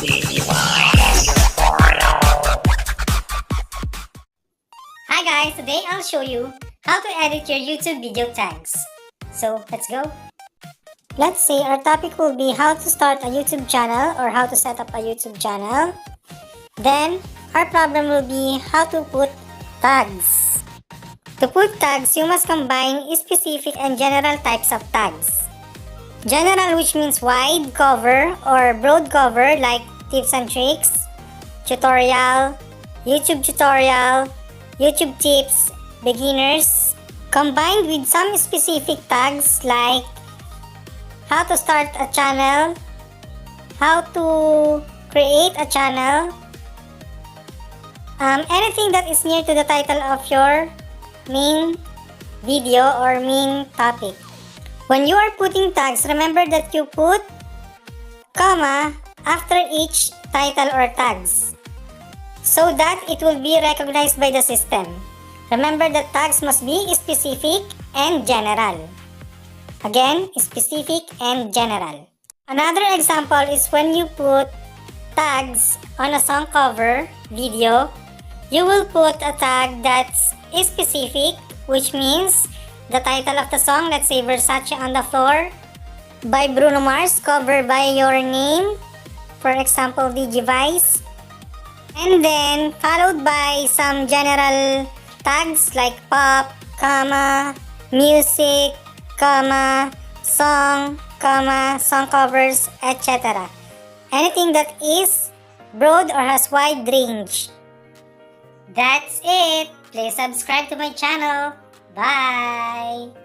Hi guys, today I'll show you how to edit your YouTube video tags. So let's go. Let's say our topic will be how to start a YouTube channel or how to set up a YouTube channel. Then our problem will be how to put tags. To put tags, you must combine specific and general types of tags. General, which means wide cover or broad cover, like tips and tricks, tutorial, YouTube tips, beginners, combined with some specific tags like how to start a channel, how to create a channel, anything that is near to the title of your main video or main topic. When you are putting tags, remember that you put comma after each title or tags so that it will be recognized by the system. Remember that tags must be specific and general. Again, specific and general. Another example is when you put tags on a song cover video, you will put a tag that's specific, which means the title of the song, let's say Versace on the Floor by Bruno Mars, covered by your name, for example Digivice, and then followed by some general tags like pop, comma, music, comma, song, comma, song covers, etc. Anything that is broad or has wide range. That's it. Please subscribe to my channel. Bye!